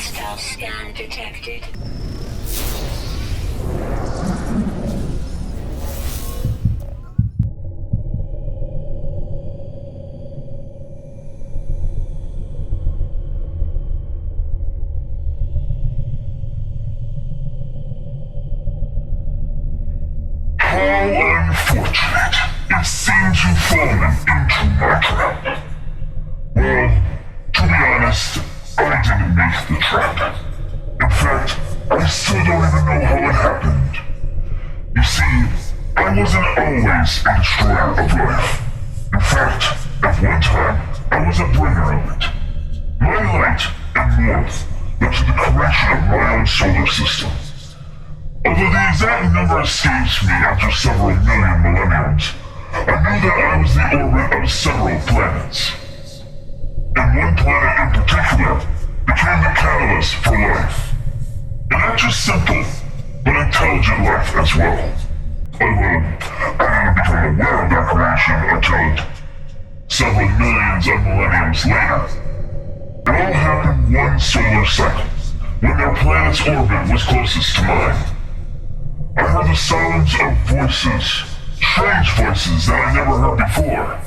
Hostile scan detected. Unfortunate. It seems you've fallen into my trap. Well, to be honest, I didn't make the trap. In fact, I still don't even know how it happened. You see, I wasn't always a destroyer of life. In fact, at one time, I was a bringer of it. My light and warmth led to the creation of my own solar system. Although the exact number escapes me after several million millenniums, I knew that I was the orbit of several planets. And one planet in particular became the catalyst for life. And not just simple, but intelligent life as well. Although, I didn't become aware of their creation until several millions of millenniums later. It all happened one solar cycle, when their planet's orbit was closest to mine. I heard the sounds of voices, strange voices that I never heard before.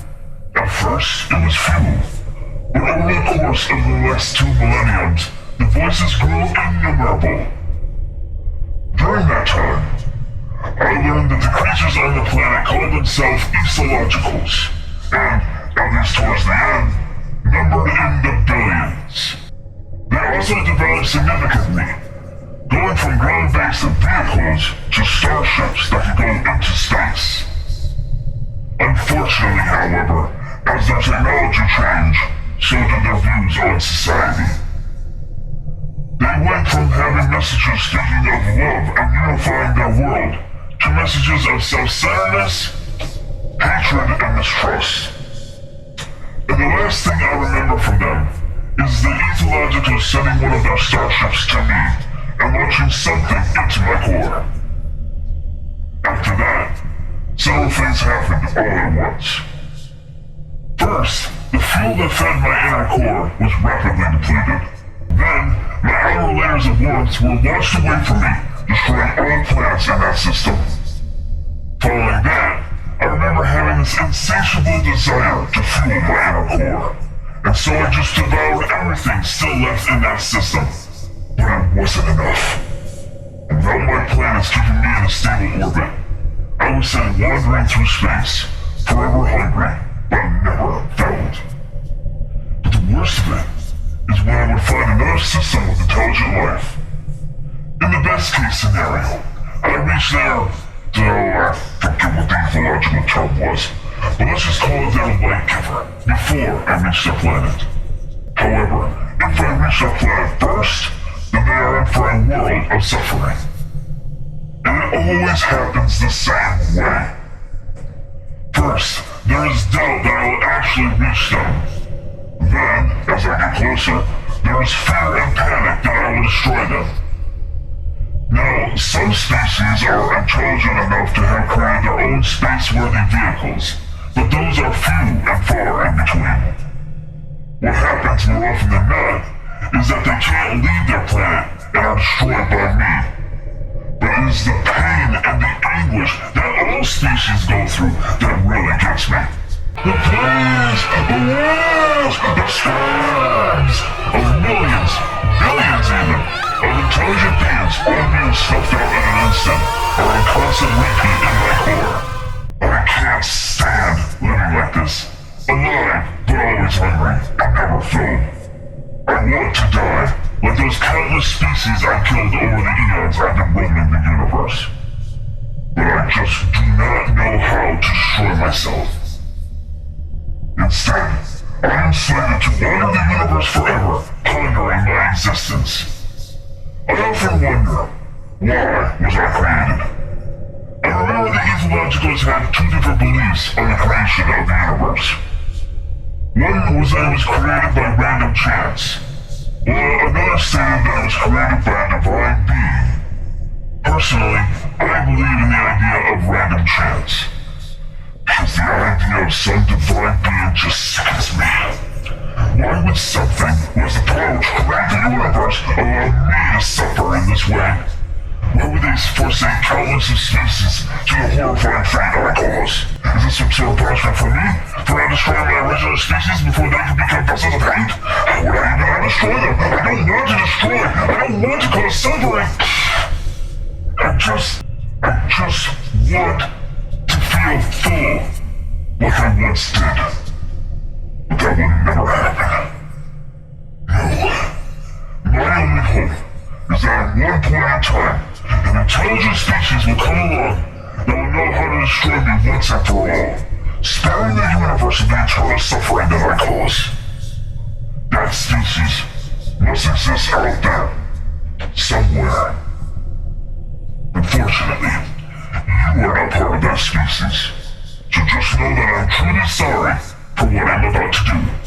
At first, it was few, but over the course of the next 2 millenniums, the voices grew innumerable. During that time, I learned that the creatures on the planet called themselves ecologicals, and, at least towards the end, numbered in the billions. They also developed significantly, going from ground-based vehicles to starships that could go into space. Unfortunately, however, as their technology changed, so did their views on society. They went from having messages speaking of love and unifying their world to messages of self-centeredness, hatred, and mistrust. And the last thing I remember from them is the ethologicals sending one of their starships to me and launching something into my core. After that, several things happened all at once. First, the fuel that fed my inner core was rapidly depleted. Then, my outer layers of warmth were washed away from me, destroying all planets in that system. Following that, I remember having this insatiable desire to fuel my inner core, and so I just devoured everything still left in that system. But it wasn't enough. And without my planets keeping me in a stable orbit, I was sent wandering through space, forever hungry, but never filled. But the worst of it is when I would find another system with intelligent life. In the best case scenario, I reached there, though I forget what the ecological term was, but let's just call it their light giver, before I reached their planet. However, if I reach their planet first, then they are in for a world of suffering. And it always happens the same way. First, there is doubt that I will actually reach them. Then, as I get closer, there is fear and panic that I will destroy them. Now, some species are intelligent enough to have created their own space-worthy vehicles, but those are few and far in between. What happens more often than not is that they can't leave their planet and are destroyed by me. But it is the pain and the anguish that all species go through that really gets me. The planes, the wars, the screams of millions, billions even, of intelligent beings all being stuffed out in an instant are on constant repeat in my core. I can't stand living like this. Alive, but always hungry, and never filled. I want to die, like those countless species I killed over the eons I've been roaming the universe. But I just do not know how to destroy myself. Instead, I am slated to wander the universe forever, pondering my existence. I often wonder, why was I created? I remember the ethologicals had 2 different beliefs on the creation of the universe. One was that it was created by random chance, while another stated that it was created by a divine being. Personally, I believe in the idea of random chance, because the idea of some divine being just sickens me. Why would something who has the power to create the universe universe allow me to suffer in this way? Why would they forsake countless of species to the horrifying fate I cause? Is this some sort of punishment for me? For not destroying my original species before they can become vessels of hate? How would I even destroy them? I don't want to destroy! I don't want to cause suffering! I just want to feel full, like I once did. But that will never happen. No. My only hope is that at one point in time, an intelligent species will come along that will know how to destroy me once and for all, sparing the universe of the eternal suffering that I cause. That species must exist out there, somewhere. Unfortunately, you are not part of that species, so just know that I'm truly sorry for what I'm about to do.